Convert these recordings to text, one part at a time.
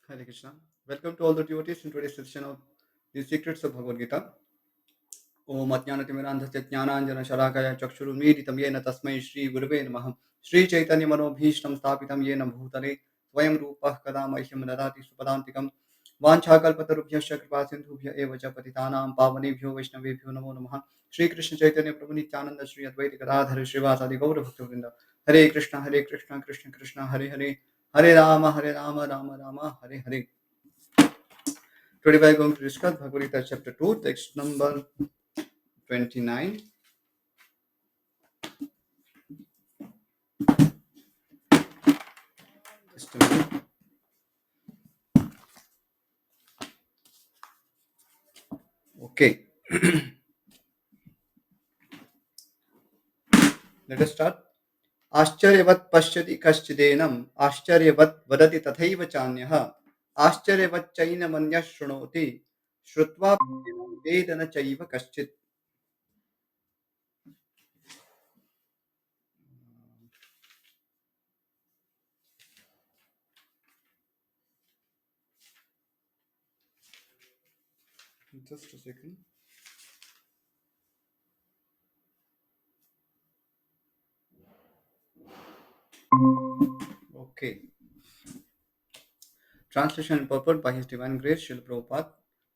Hare Krishna. Welcome to all the devotees in today's session of the Secrets of Bhagavad Gita. Om Ajnanatimirandhasya Jnananjana Shalakaya Chakshurumiritam Yena Tasmai Shri Gurave Namaha Shri Chaitanya Manobhishtam Stapitam Yena Bhutale Swayam Rupah Kadamahyam Dadati Supadantikam Vanchakalpatarubhyasya Kripa Sindhubhya Eva Cha Patitanam Pavanebhyo Vaishnavebhyo Namo Namaha Shri Krishna Chaitanya Prabhu Nityananda Shri Advaita Gadadhara Srivasadi Gaura Bhaktivinoda Hare Krishna Hare Krishna Krishna Krishna Hare Hare Hare Rama Hare Rama Rama Rama Hare Hare. Today we are going to discuss Bhagavad Gita chapter 2, text number 29. Just a minute. Okay, let us start. आश्चर्यवत् पश्यति कश्चिदेनम् आश्चर्यवत् वदति तथैव चान्यः आश्चर्यवच्चैनमन्यः शृणोति श्रुत्वा वेद न चैव कश्चित्. Just a second. Okay. Translation and purport by His Divine Grace, Srila Prabhupada.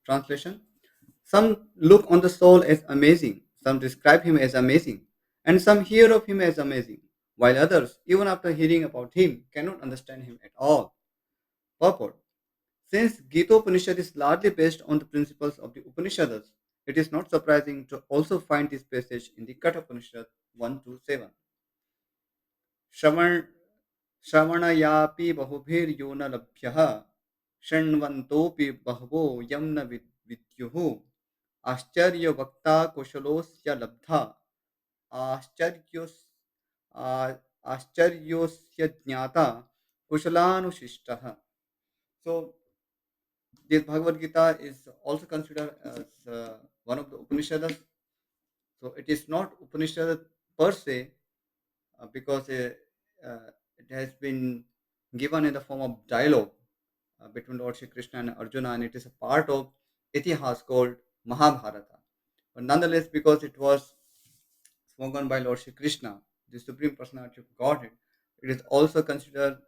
Translation. Some look on the soul as amazing, some describe him as amazing, and some hear of him as amazing, while others, even after hearing about him, cannot understand him at all. Purport. Since Gita Upanishad is largely based on the principles of the Upanishads, it is not surprising to also find this passage in the Katha Upanishad 1 to 7. Shravan, Shravanayapi bahubhir yona labhyah शृण्वन्तोऽपि बहवो यं न विद्युः आश्चर्य वक्ता कुशलोस्य लब्धा आश्चर्योस् आ- आश्चर्योस्य ज्ञाता कुशलानुशिष्टः. So this Bhagavad Gita is also considered as one of the Upanishads. So it is not Upanishad per se because it has been given in the form of dialogue between Lord Shri Krishna and Arjuna, and it is a part of Itihas called Mahabharata. But nonetheless, because it was spoken by Lord Shri Krishna, the Supreme Personality of Godhead, it is also considered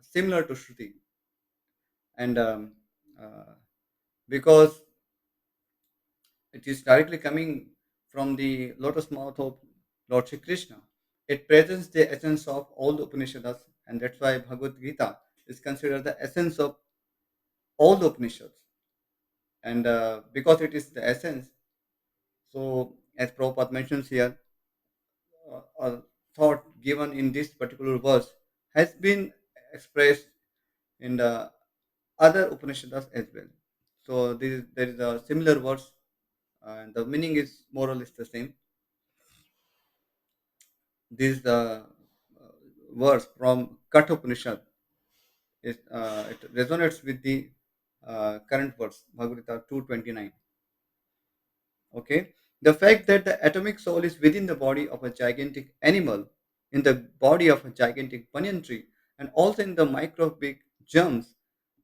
similar to Shruti. And uh, because it is directly coming from the lotus mouth of Lord Shri Krishna, it presents the essence of all the Upanishads, and that's why Bhagavad Gita is considered the essence of all the Upanishads. And because it is the essence, so as Prabhupada mentions here, a thought given in this particular verse has been expressed in the other Upanishads as well. So there is a similar verse, and the meaning is more or less the same. This verse from Katha Upanishad it resonates with the current verse, Bhagavad Gita 2:29. Okay, the fact that the atomic soul is within the body of a gigantic animal, in the body of a gigantic banyan tree, and also in the microbic germs,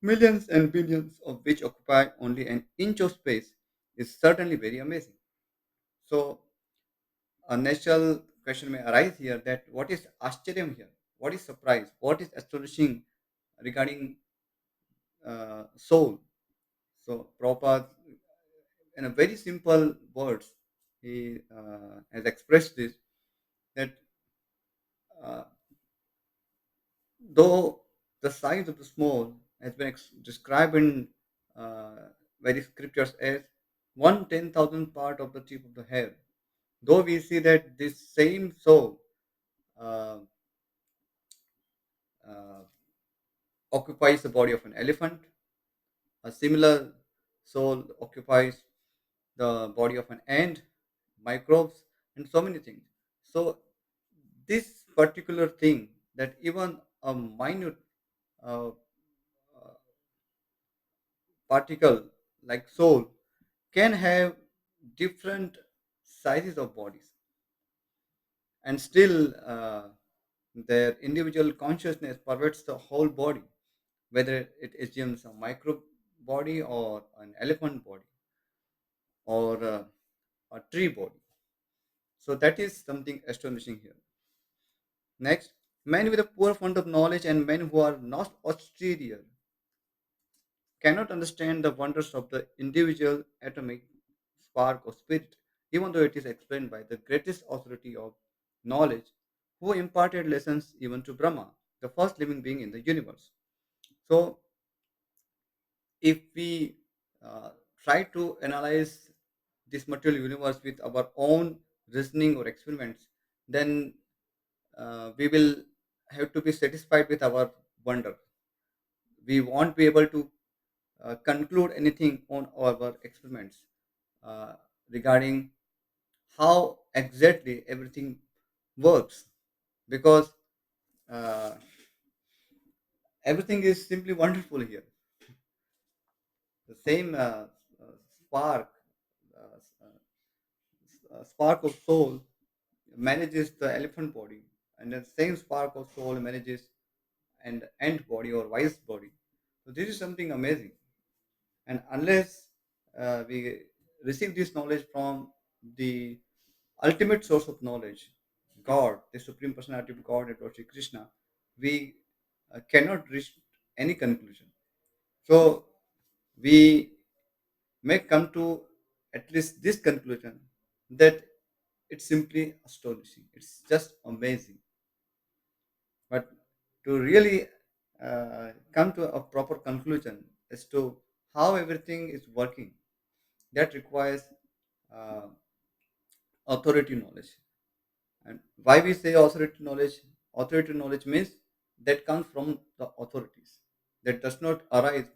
millions and billions of which occupy only an inch of space, is certainly very amazing. So, a natural question may arise here that what is Ashcharyam here? What is surprise? What is astonishing regarding soul? So, Prabhupada, in a very simple words, he has expressed this that uh, though the size of the small has been described in uh, various scriptures as 1/10,000 part of the tip of the hair, though we see that this same soul uh, uh, occupies the body of an elephant, a similar soul occupies the body of an ant, microbes, and so many things. So this particular thing that even a minute uh, particle like soul can have different sizes of bodies, and still their individual consciousness pervades the whole body. whether it assumes a microbe body or an elephant body or a tree body. So that is something astonishing here. Next, men with a poor fund of knowledge and men who are not austere cannot understand the wonders of the individual atomic spark of spirit, even though it is explained by the greatest authority of knowledge, who imparted lessons even to Brahma, the first living being in the universe. So, if we uh, try to analyze this material universe with our own reasoning or experiments, then we will have to be satisfied with our wonder. We won't be able to conclude anything on our experiments uh, regarding how exactly everything works, because uh, everything is simply wonderful here. The same spark, spark of soul manages the elephant body, and the same spark of soul manages an ant body or vice body. So this is something amazing. And unless we receive this knowledge from the ultimate source of knowledge, God, the Supreme Personality of God, and Lord Shri Krishna, we cannot reach any conclusion. So we may come to at least this conclusion that it's simply astonishing. It's just amazing. But to really come to a proper conclusion as to how everything is working, that requires uh, authority knowledge. And why we say authority knowledge? Authority knowledge means that comes from the authorities, that does not arise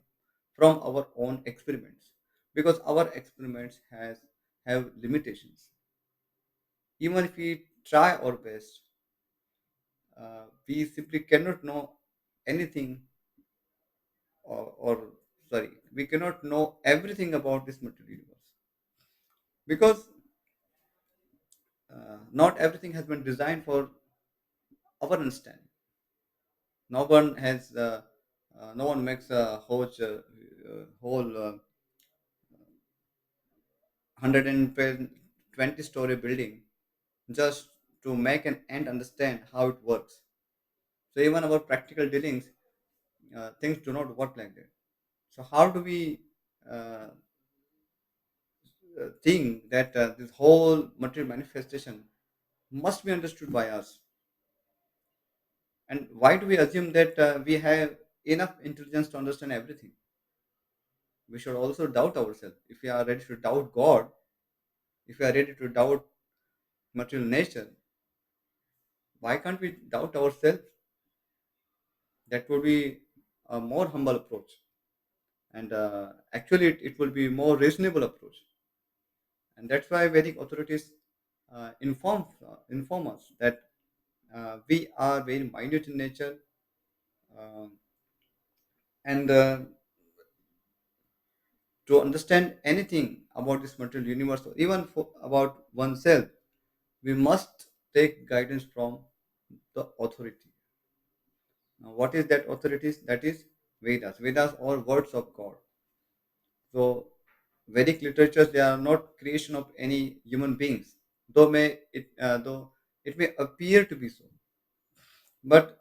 from our own experiments, because our experiments have limitations. Even if we try our best, we simply cannot know anything, or sorry, we cannot know everything about this material universe, because not everything has been designed for our understanding. No one makes a whole 120-story building just to make an ant understand how it works. So even our practical dealings, things do not work like that. So how do we uh, think that this whole material manifestation must be understood by us? And why do we assume that we have enough intelligence to understand everything? We should also doubt ourselves. If we are ready to doubt God, if we are ready to doubt material nature, why can't we doubt ourselves? That would be a more humble approach, and actually it will be more reasonable approach. And that's why Vedic authorities inform us that we are very minute in nature, um, and to understand anything about this material universe, or even about oneself, we must take guidance from the authority. Now, what is that authority? That is Vedas. Vedas are words of God. So Vedic literatures, they are not creation of any human beings, though it may appear to be so, but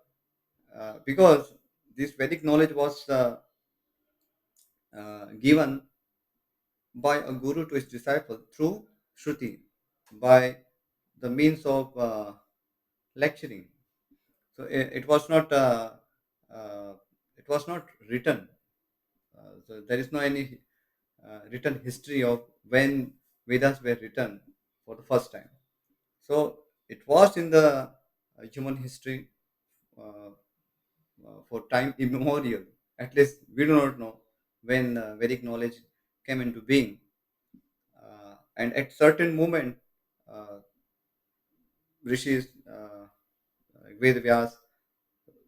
because this Vedic knowledge was given by a guru to his disciple through Shruti, by the means of lecturing. So uh, it was not written. So there is no any written history of when Vedas were written for the first time. So it was in the human history uh, for time immemorial. At least we do not know when Vedic knowledge came into being. And at certain moment, uh, rishis, like Ved Vyas,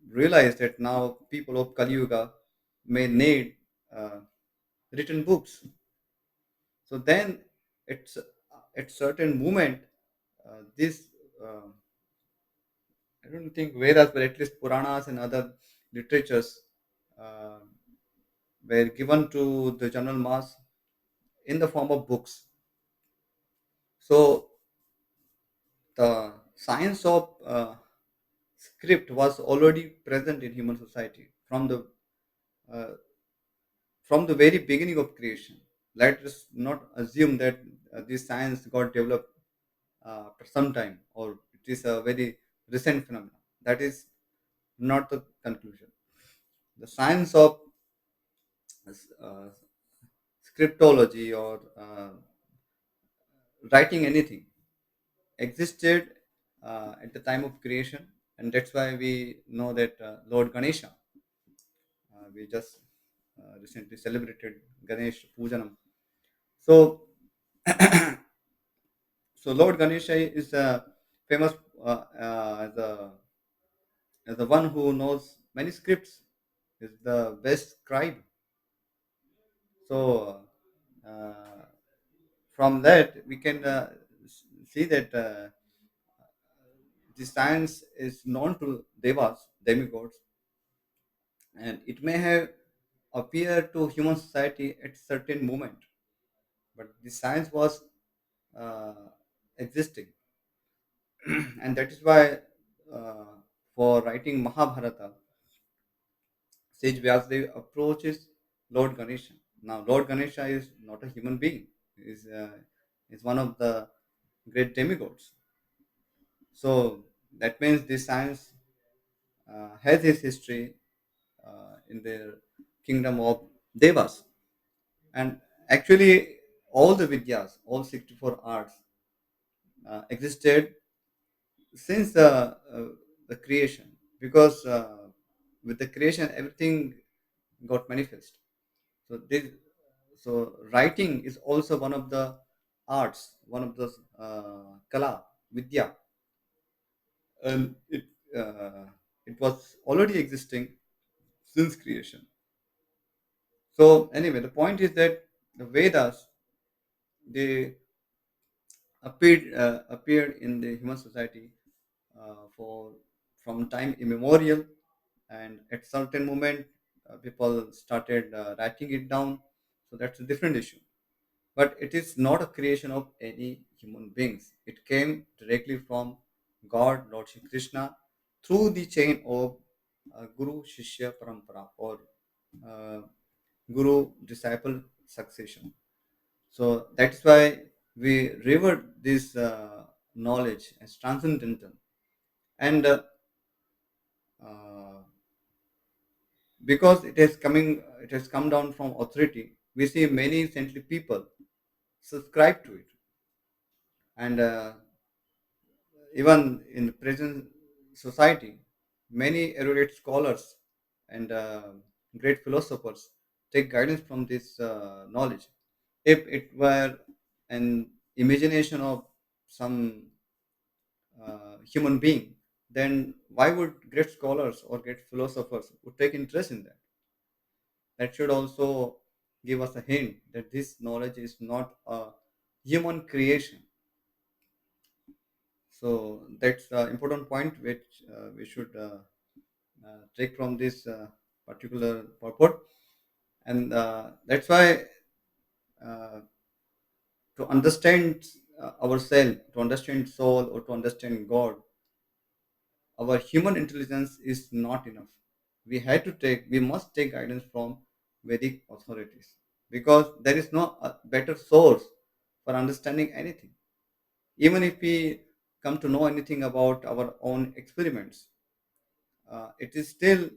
realized that now people of Kali Yuga may need uh, written books. So then, it's at certain moment, this uh, I don't think Vedas, but at least Puranas and other literatures uh, were given to the general mass in the form of books. So the science of script was already present in human society uh, from the very beginning of creation. Let us not assume that this science got developed after some time, or it is a very recent phenomenon. That is not the conclusion. The science of uh, scriptology or writing anything existed at the time of creation, and that's why we know that Lord Ganesha, we just recently celebrated Ganesh Pujanam. So, so Lord Ganesha is famous as the one who knows many scripts, is the best scribe. So, uh, from that we can see that the science is known to devas, demigods, and it may have appeared to human society at certain moment, but the science was uh, existing. And that is why uh, for writing Mahabharata, Sage Vyasadeva approaches Lord Ganesha. Now, Lord Ganesha is not a human being; is one of the great demigods. So that means this science has its history in the kingdom of Devas, and actually all the vidyas, all 64 arts existed since the creation, because with the creation everything got manifest. So this, so writing is also one of the arts, one of the kala, vidya, and uh, it was already existing since creation. So anyway, the point is that the Vedas, they appeared in the human society for from time immemorial, and at certain moment people started writing it down. So that's a different issue. But it is not a creation of any human beings. It came directly from God, Lord Shri Krishna, through the chain of Guru Shishya Parampara, or uh, Guru disciple succession. So that's why we revere this knowledge as transcendental. And uh, because it has come down from authority, we see many saintly people subscribe to it. And even in the present society, many erudite scholars and great philosophers take guidance from this knowledge. If it were an imagination of some human being, then why would great scholars or great philosophers would take interest in that? That should also give us a hint that this knowledge is not a human creation. So that's the important point which we should take from this particular purport. And that's why uh, to understand ourselves, to understand soul, or to understand God, our human intelligence is not enough. We must take guidance from Vedic authorities, because there is no better source for understanding anything. Even if we come to know anything about our own experiments, it is still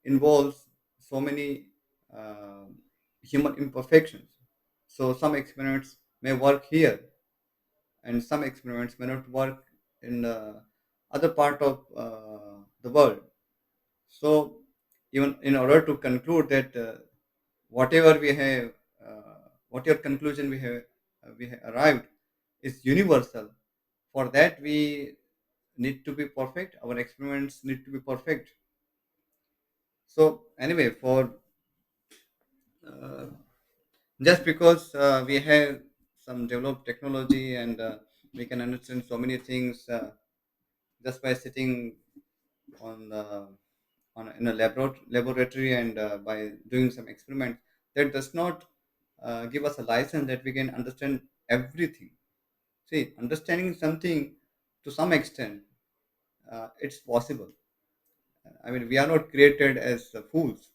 involves so many uh, human imperfections. So some experiments may work here, and some experiments may not work in other part of the world. So even in order to conclude that whatever we have, whatever conclusion we have arrived is universal. For that we need to be perfect. Our experiments need to be perfect. So anyway, for uh, just because we have some developed technology, and we can understand so many things just by sitting on the, on in a laboratory and by doing some experiments, that does not give us a license that we can understand everything. See, understanding something to some extent, it's possible. I mean, we are not created as fools.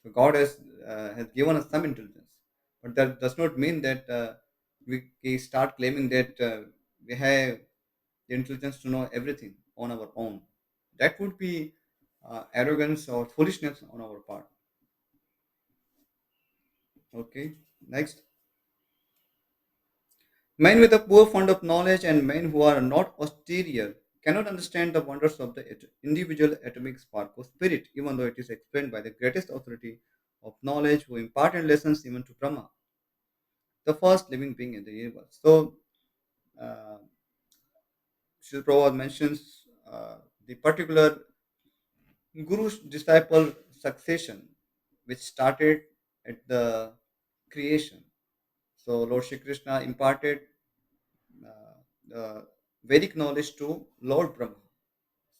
So God has given us some intelligence, but that does not mean that we start claiming that we have the intelligence to know everything on our own. That would be arrogance or foolishness on our part. Okay, next. Men with a poor fund of knowledge and men who are not austere cannot understand the wonders of the individual atomic spark of spirit, even though it is explained by the greatest authority of knowledge who imparted lessons even to Brahma, the first living being in the universe. So, uh, Srila Prabhupada mentions the particular Guru's disciple succession, which started at the creation. So, Lord Shri Krishna imparted the Vedic knowledge to Lord Brahma.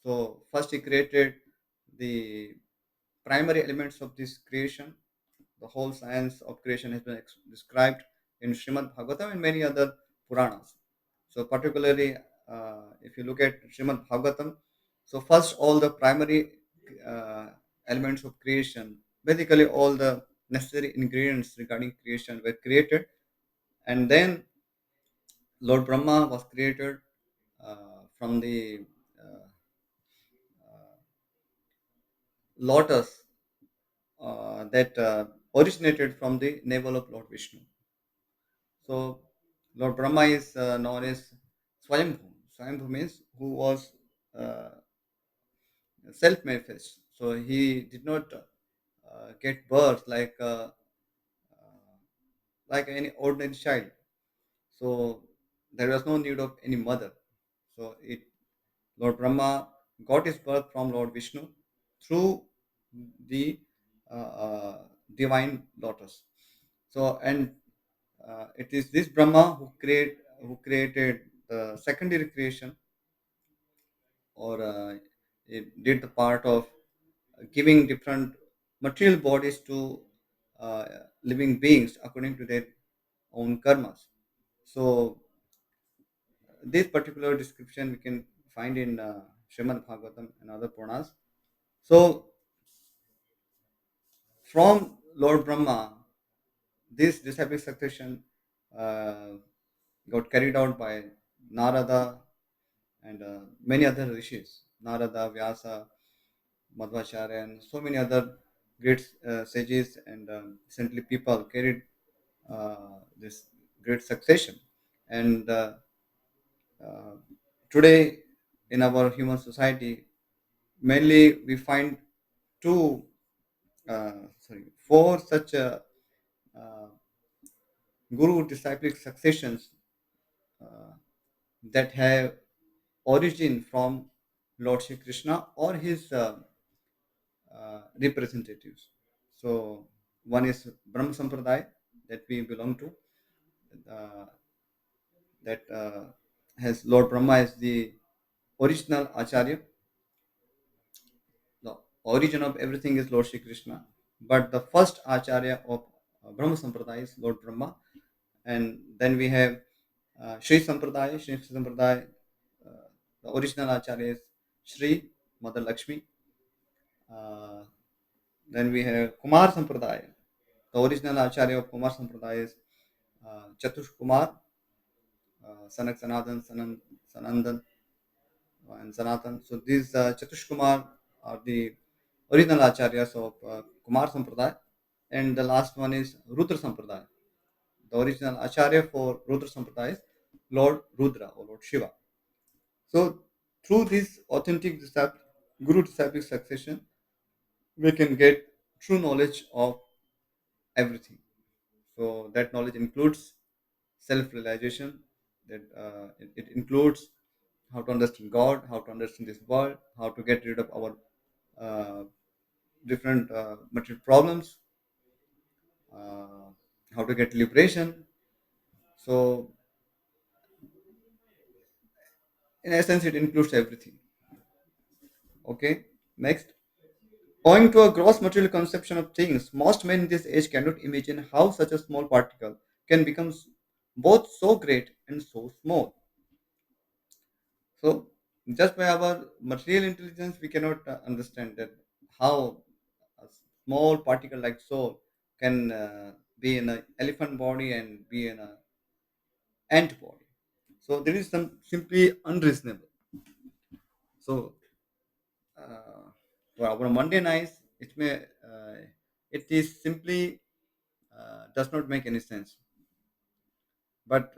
So, first he created the primary elements of this creation. The whole science of creation has been described in Srimad Bhagavatam and many other Puranas. So, particularly if you look at Srimad Bhagavatam, so first all the primary uh, elements of creation, basically all the necessary ingredients regarding creation were created, and then Lord Brahma was created from the uh, uh, lotus that originated from the navel of Lord Vishnu. So Lord Brahma is known as Swayambhu. Swayambhu means who was uh, self-manifest. So he did not get birth like any ordinary child. So there was no need of any mother. So Lord Brahma got his birth from Lord Vishnu through the divine lotus. So and it is this Brahma who created the secondary creation, or it did the part of giving different material bodies to uh, living beings according to their own karmas. So this particular description we can find in Srimad Bhagavatam and other Puranas. So from Lord Brahma, this disciplic succession uh, got carried out by Narada and many other rishis, Narada, Vyasa, Madhvacharya, and so many other great sages and recently people carried this great succession. And uh, today in our human society, mainly we find two, four such uh, guru disciplic successions uh, that have origin from Lord Shri Krishna or his representatives. So one is Brahma Sampradaya that we belong to, uh, that has Lord Brahma as the original Acharya. The origin of everything is Lord Shri Krishna, but the first Acharya of Brahma Sampradaya is Lord Brahma, and then we have Sri Sampradaya. Sri Sampradaya, uh, the original Acharya is Sri Mother Lakshmi. Uh, then we have Kumar Sampradaya. The original Acharya of Kumar Sampradaya is Chatush Kumar, Sanak Sanatan, Sanandan, and Sanatan. So these Chatush Kumar are the original Acharyas of Kumar Sampradaya. And the last one is Rudra Sampradaya. The original Acharya for Rudra Sampradaya is Lord Rudra or Lord Shiva. So through this authentic Guru disciple succession, we can get true knowledge of everything. So that knowledge includes self-realization. That it includes how to understand God, how to understand this world, how to get rid of our uh, different material problems, uh, how to get liberation. So in essence, it includes everything. Okay, next. Owing to a gross material conception of things, most men in this age cannot imagine how such a small particle can become both so great and so small. So, just by our material intelligence, we cannot understand that how a small particle like soul can be in an elephant body and be in a ant body. So, there is some simply unreasonable. So, uh, for our mundane eyes, it is simply does not make any sense. But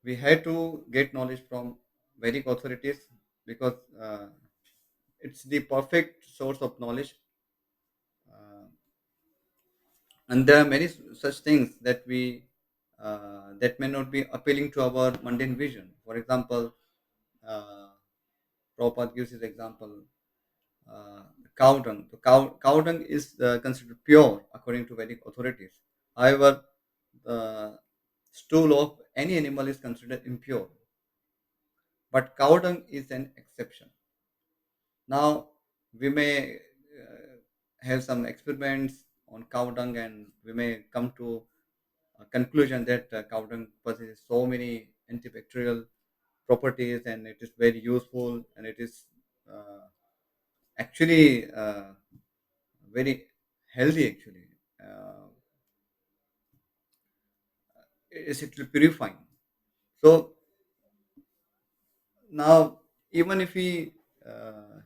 we had to get knowledge from Vedic authorities because it's the perfect source of knowledge. Uh, and there are many such things that we that may not be appealing to our mundane vision. For example, uh, Prabhupada gives his example. Cow dung. Cow dung is considered pure according to Vedic authorities. However, the stool of any animal is considered impure, but cow dung is an exception. Now, we may have some experiments on cow dung, and we may come to a conclusion that cow dung possesses so many antibacterial properties, and it is very useful, and it is actually very healthy. Actually, it's actually purifying. So now, even if we uh,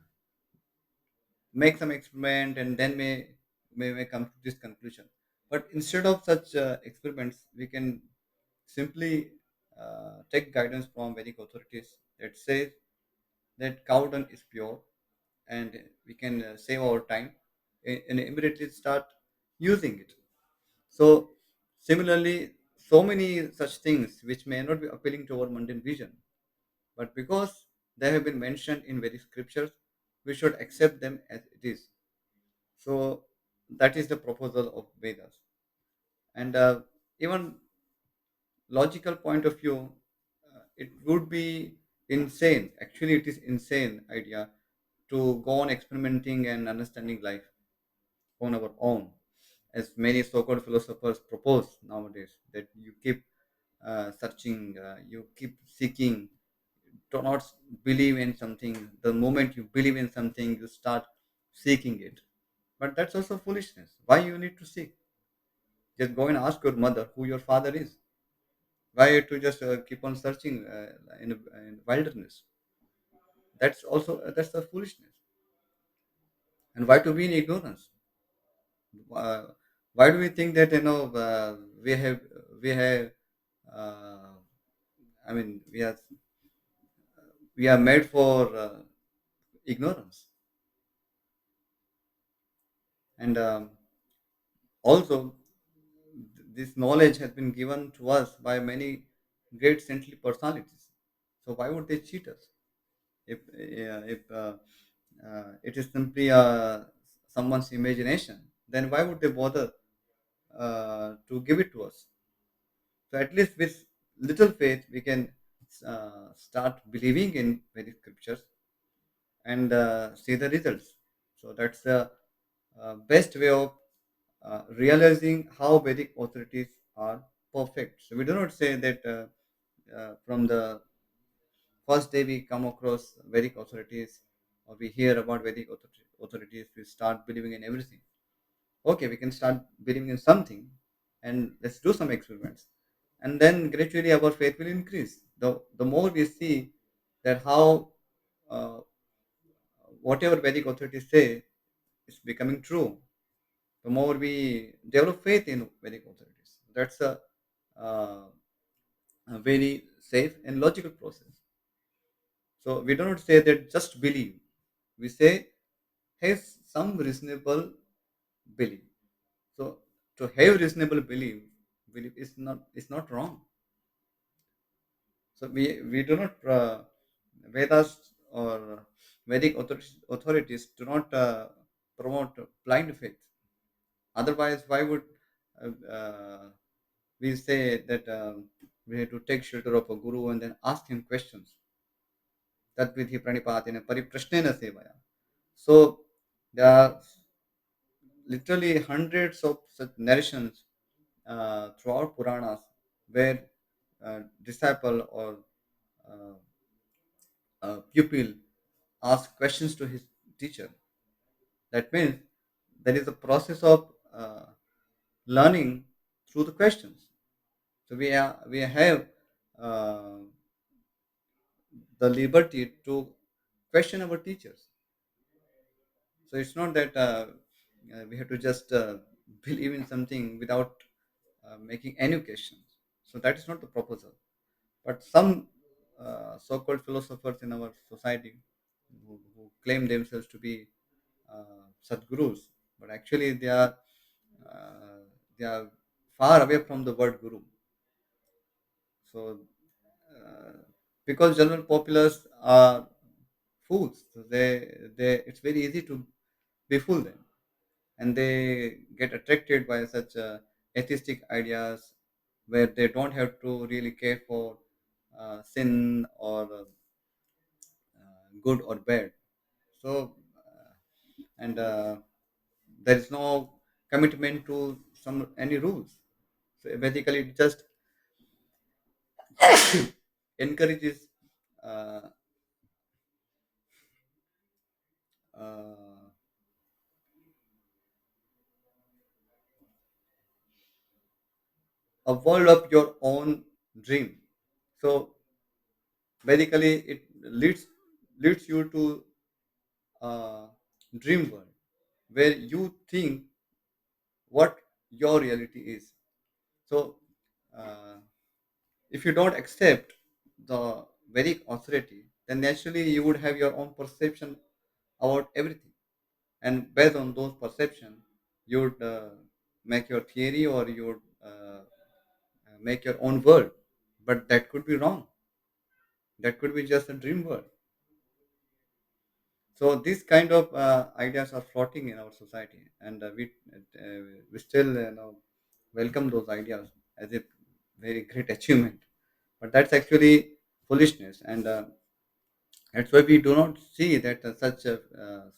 make some experiment and then may come to this conclusion, but instead of such experiments, we can simply take guidance from Vedic authorities that says that cow dung is pure, and we can save our time and immediately start using it. So similarly, so many such things which may not be appealing to our mundane vision, but because they have been mentioned in Vedic scriptures, we should accept them as it is. So that is the proposal of Vedas. And even logical point of view, it would be insane. Actually, it is insane idea to go on experimenting and understanding life on our own, as many so-called philosophers propose nowadays. That you keep searching, you keep seeking. Do not believe in something. The moment you believe in something, you start seeking it. But that's also foolishness. Why you need to seek? Just go and ask your mother who your father is. Why to just keep on searching in wilderness? That's also that's the foolishness. And why to be in ignorance? Uh, why do we think that we have uh, I mean we are made for ignorance, and also this knowledge has been given to us by many great saintly personalities. So why would they cheat us? If it is simply someone's imagination, then why would they bother to give it to us? So at least with little faith, we can start believing in Vedic scriptures and see the results. So that's the best way of realizing how Vedic authorities are perfect. So we do not say that from the first day we come across Vedic authorities or we hear about authorities, we start believing in everything. Okay, we can start believing in something and let's do some experiments. And then gradually our faith will increase. The more we see that how uh, whatever Vedic authorities say is becoming true, the more we develop faith in Vedic authorities. That's uh, a very safe and logical process. So we do not say that just believe. We say have some reasonable belief. So to have reasonable belief is not wrong. So we do not Vedas or authorities do not promote blind faith. Otherwise, why would we say that we have to take shelter of a guru and then ask him questions? That vidhi pranipatina pariprashnena sevaya. So There are literally hundreds of such narrations throughout Puranas where disciple or uh, pupil ask questions to his teacher. That means there is a process of learning through the questions. So we have uh, the liberty to question our teachers. So it's not that we have to just believe in something without making any questions. So that is not the proposal. But some so-called philosophers in our society who claim themselves to be Sadgurus, but actually uh, they are far away from the word guru. So uh, because general populace are fools, so they it's very easy to befool them, and they get attracted by such atheistic ideas where they don't have to really care for sin or good or bad. So, and there is no commitment to some any rules. So basically, it just encourages uh, uh, a world of your own dream. So basically, it leads you to a dream world where you think what your reality is. So, uh, if you don't accept the Vedic authority, then naturally you would have your own perception about everything, and based on those perception, you would make your theory or you would make your own world. But that could be wrong. That could be just a dream world. So these kind of ideas are floating in our society, and we still welcome those ideas as a very great achievement. But that's actually foolishness, and that's why we do not see that such a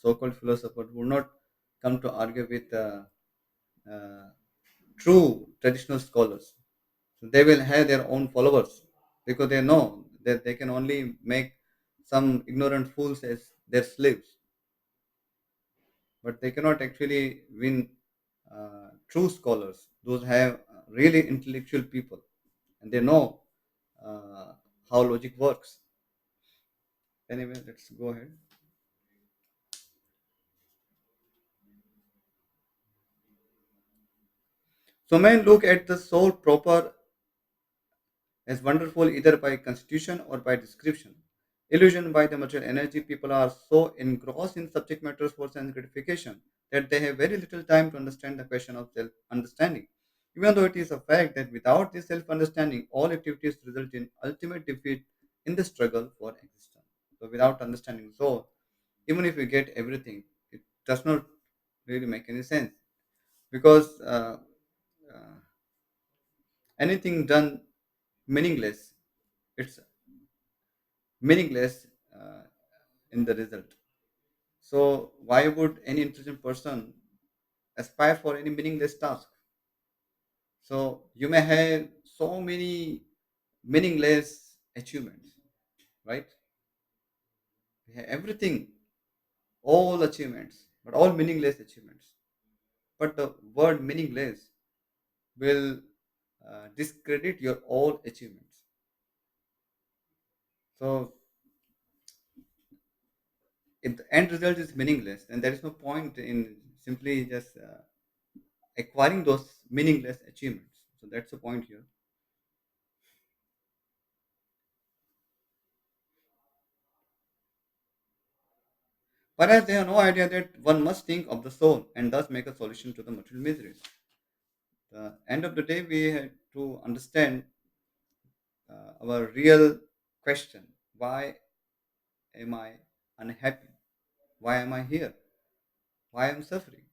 so-called philosopher would not come to argue with uh, true traditional scholars. So they will have their own followers because they know that they can only make some ignorant fools as their slaves, but they cannot actually win true scholars. Those have really intellectual people, and they know uh, how logic works. Anyway, let's go ahead. So men look at the soul proper as wonderful either by constitution or by description. Illusioned by the material energy, people are so engrossed in subject matters for sense gratification that they have very little time to understand the question of self understanding. Even though it is a fact that without this self understanding, all activities result in ultimate defeat in the struggle for existence. So, without understanding soul, even if we get everything, it does not really make any sense because uh, anything done meaningless, it's meaningless in the result. So why would any intelligent person aspire for any meaningless task? So you may have so many meaningless achievements, right? We have everything, all achievements, but all meaningless achievements. But the word meaningless will discredit your all achievements. So if the end result is meaningless, then there is no point in simply just acquiring those meaningless achievements. So that's the point here. Whereas they have no idea that one must think of the soul and thus make a solution to the material miseries. The end of the day, we have to understand our real question: Why am I unhappy? Why am I here? Why am I suffering?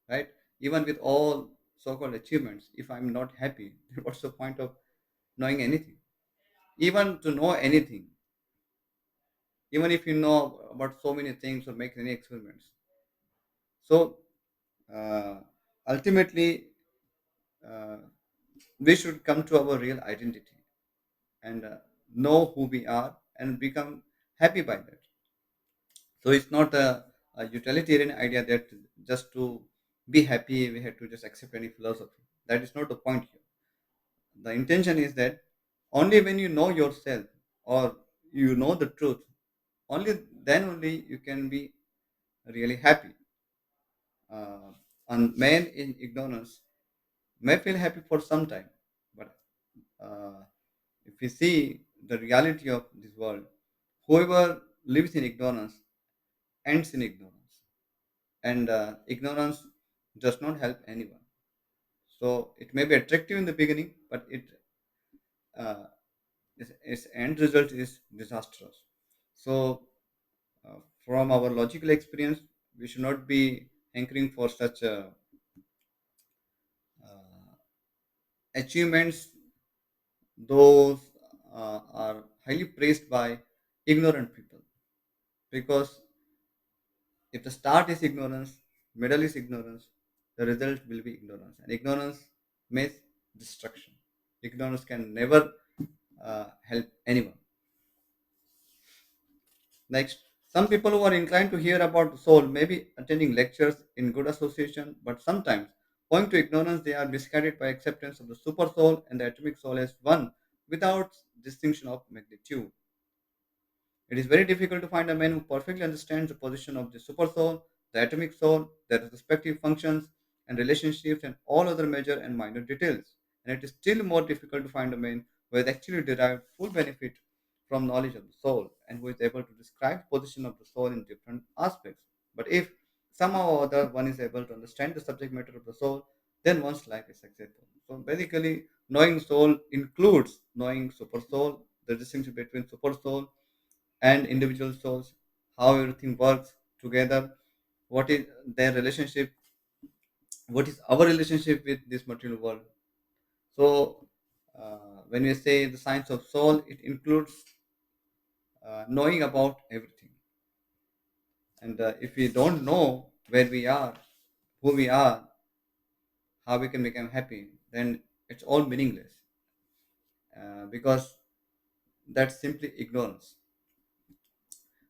Right? Even with all so-called achievements, if I'm not happy, then what's the point of knowing anything? Even to know anything, even if you know about so many things or make any experiments, So uh, ultimately, uh, we should come to our real identity and know who we are and become happy by that. So it's not a utilitarian idea that just to be happy we have to just accept any philosophy. That is not the point here. The intention is that only when you know yourself or you know the truth, only then only you can be really happy. Uh, and man in ignorance may feel happy for some time, but uh, if we see the reality of this world, whoever lives in ignorance ends in ignorance, and ignorance does not help anyone. So it may be attractive in the beginning, but uh, its end result is disastrous. So, from our logical experience, we should not be hankering for such uh, achievements. Those are highly praised by ignorant people, because if the start is ignorance, middle is ignorance, the result will be ignorance, and ignorance means destruction. Ignorance can never help anyone. Next, some people who are inclined to hear about the soul may be attending lectures in good association, but sometimes, owing to ignorance, they are misguided by acceptance of the super soul and the atomic soul as one without distinction of magnitude. It is very difficult to find a man who perfectly understands the position of the super soul, the atomic soul, their respective functions and relationships, and all other major and minor details. And it is still more difficult to find a man who has actually derived full benefit from knowledge of the soul and who is able to describe the position of the soul in different aspects. But if somehow or other one is able to understand the subject matter of the soul, then one's life is successful. So basically, knowing soul includes knowing super soul, the distinction between super soul and individual souls, how everything works together, what is their relationship, what is our relationship with this material world. So, when we say the science of soul, it includes knowing about everything. And if we don't know where we are, who we are, how we can become happy, then it's all meaningless, because that's simply ignorance.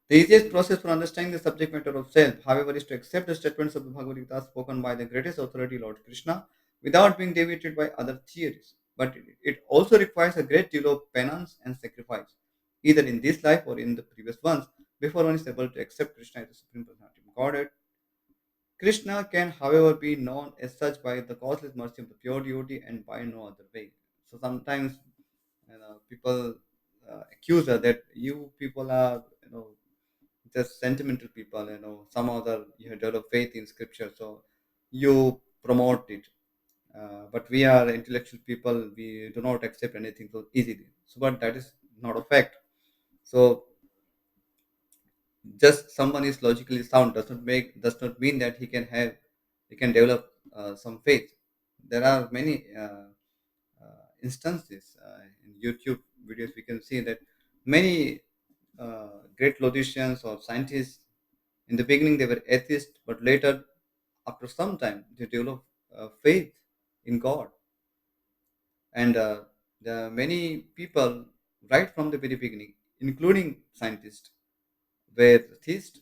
The easiest process for understanding the subject matter of self, however, is to accept the statements of the Bhagavad Gita spoken by the greatest authority, Lord Krishna, without being deviated by other theories. But it also requires a great deal of penance and sacrifice, either in this life or in the previous ones, before one is able to accept Krishna as the Supreme Personality of Godhead. Krishna can, however, be known as such by the causeless mercy of the pure devotee and by no other way. So sometimes, people accuse her that you people are, just sentimental people, some other you have developed faith in scripture, so you promote it. But we are intellectual people, we do not accept anything so easily. So, but that is not a fact. So just someone is logically sound does not mean that he can develop some faith. There are many instances in YouTube videos. We can see that many great logicians or scientists, in the beginning they were atheists, but later, after some time, they develop faith in God. And the many people, right from the very beginning, including scientists, were theists.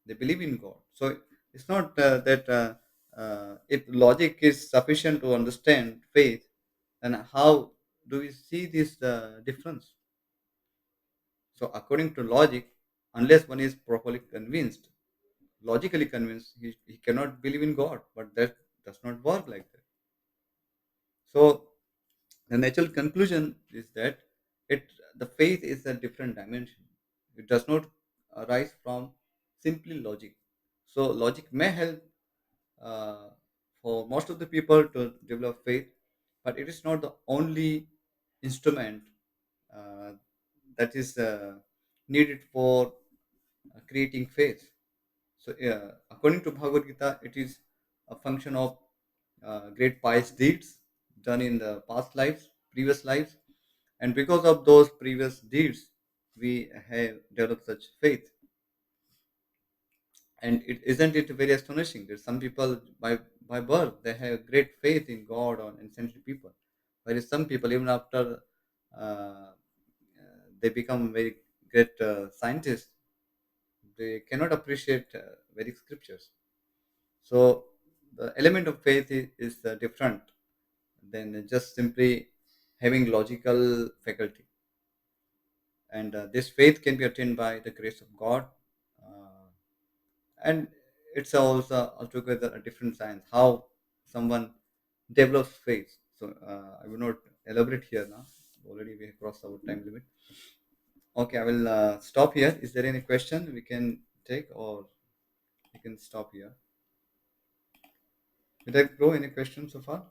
They believe in God. So it's not that if logic is sufficient to understand faith, then how do we see this difference? So according to logic, unless one is properly convinced, logically convinced, he cannot believe in God. But that does not work like that. So the natural conclusion is that it the faith is a different dimension. It does not arise from simply logic. So logic may help uh, for most of the people to develop faith, but it is not the only instrument uh, that is needed for creating faith. So, according to Bhagavad Gita, it is a function of great pious deeds done in the past lives, previous lives, and because of those previous deeds, we have developed such faith. And isn't it very astonishing that some people by birth they have great faith in God or in saintly people, whereas some people even after they become very great scientists, they cannot appreciate Vedic scriptures. So the element of faith is different than just simply having logical faculty. And this faith can be attained by the grace of God. Uh, and it's also altogether a different science how someone develops faith. So I will not elaborate here now. Already we have crossed our time limit. Okay, I will stop here. Is there any question we can take, or we can stop here? Did I grow any questions so far?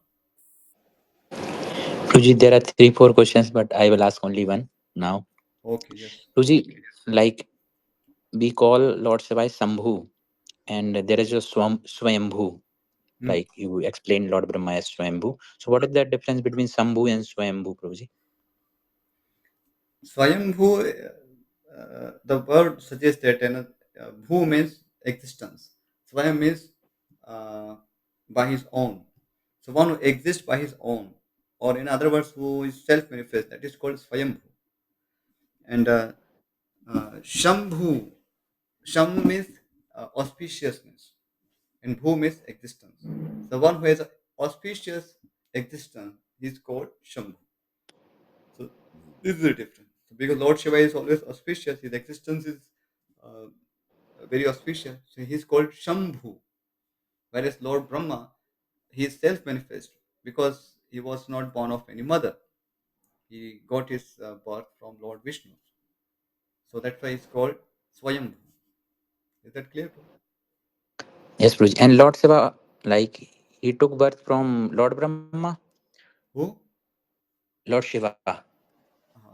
Ruji, there are three, four questions, but I will ask only one now. Okay, yes. Ruji, like we call Lord Shiva Sambhu, and there is a Swayambhu. Hmm. Like you explained, Lord Brahma as Swayambhu. So, what is the difference between Sambhu and Swayambhu, Prabhuji? Swayambhu, the word suggests that bhu means existence. Swayam means uh, by his own. So one who exists by his own, or in other words, who is self-manifest, that is called Swayambhu. And Shambhu, Sham means auspiciousness, and Bhu means existence. So one who has an auspicious existence is called Shambhu. So this is the difference. So because Lord Shiva is always auspicious, his existence is uh, very auspicious. So he is called Shambhu. Whereas Lord Brahma, he is self-manifest because he was not born of any mother. He got his birth from Lord Vishnu. So that's why he's called Swayambhu. Is that clear to Yes, Prabhuji. And Lord Shiva, like he took birth from Lord Brahma, who? Lord Shiva.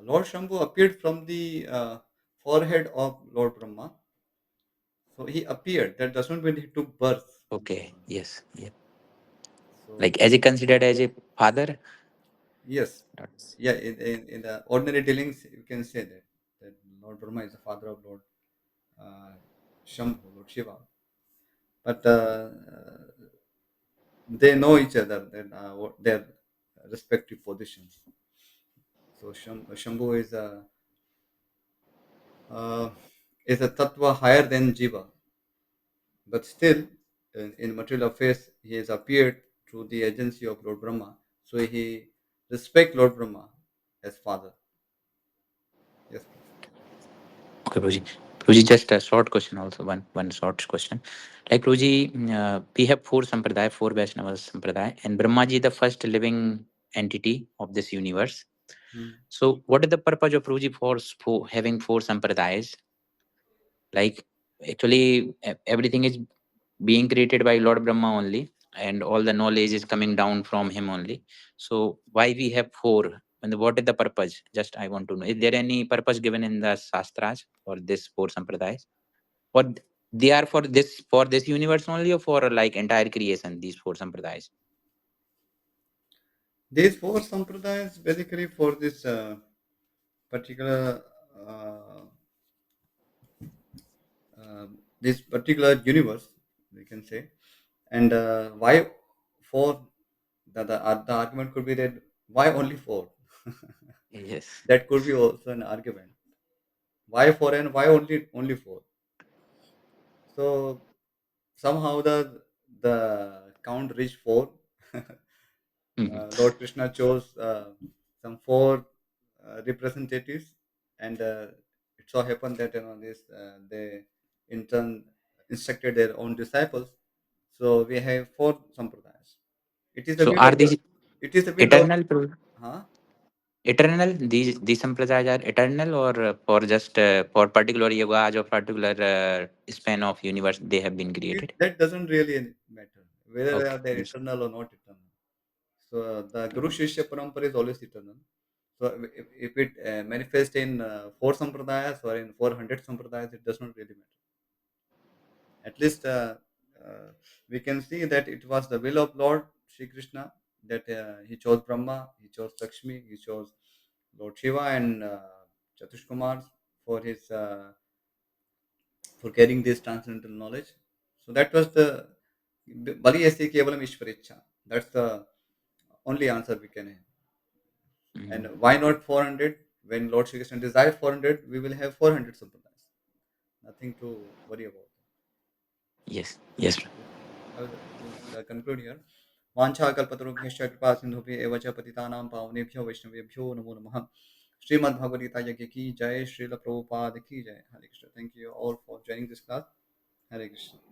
Lord Shambhu appeared from the forehead of Lord Brahma. So he appeared. That does not mean he took birth. Okay, yes, yeah. So Like as he considered as a father. yes, That's, yeah. In the ordinary dealings, you can say that Lord Brahma is the father of Lord uh, Shambhu, Lord Shiva. But they know each other, then their respective positions. So Shambhu uh, is a tattva higher than Jiva, but still, in material affairs, he has appeared through the agency of Lord Brahma. So he respect Lord Brahma as father. Yes, please. okay, Prabhuji. Prabhuji, just a short question also, one short question. Like Prabhuji, we have four sampradaya, four Vaishnava sampradaya, and Brahmaji the first living entity of this universe. Hmm. So what is the purpose of Prabhuji for having four sampradayas? Like actually everything is being created by Lord Brahma only, and all the knowledge is coming down from him only. So why we have four? And what is the purpose? Just I want to know. Is there any purpose given in the Shastras for this four sampradayas? Or they are for this universe only, or for like entire creation? These four sampradayas. These four sampradayas basically for this particular uh, this particular universe, we can say. And why four? The argument could be that why only four? Yes. That could be also an argument. Why four and why only four? So somehow the count reached four. Mhm. Lord Krishna chose some four representatives, and it so happened that this they in turn instructed their own disciples. So we have four sampradayas. It is the So will are of the. these It is the will of. eternal? Huh? Eternal, these sampradayas are eternal, or for just for particular yugas or particular span of universe they have been created. That doesn't really matter whether Okay, they are yes. eternal or not eternal. So the Guru Shishya Parampara is always eternal. So if it manifests in four sampradayas or in 400 sampradayas, it does not really matter. At least we can see that it was the will of Lord Shri Krishna that he chose Brahma, he chose Lakshmi, he chose Lord Shiva and Chatush Kumar for his for carrying this transcendental knowledge. So that was the Bali Esi Kevalam Ishvaricha. That's the only answer we can have. Mhm. And why not 400? When Lord Shri Krishna desired 400, we will have 400 sampradayas. Nothing to worry about. Yes, yes. Okay. We'll conclude here. वाञ्छा कल्पतरुभ्यश्च कृपा सिन्धुभ्य एव च पतितानां पावनेभ्यो वैष्णवेभ्यो नमो नमः श्रीमद्भगवद्गीता यज्ञ की जय श्रील प्रभुपाद की जय हरे Krishna. Thank you all for joining this class. Hare Krishna.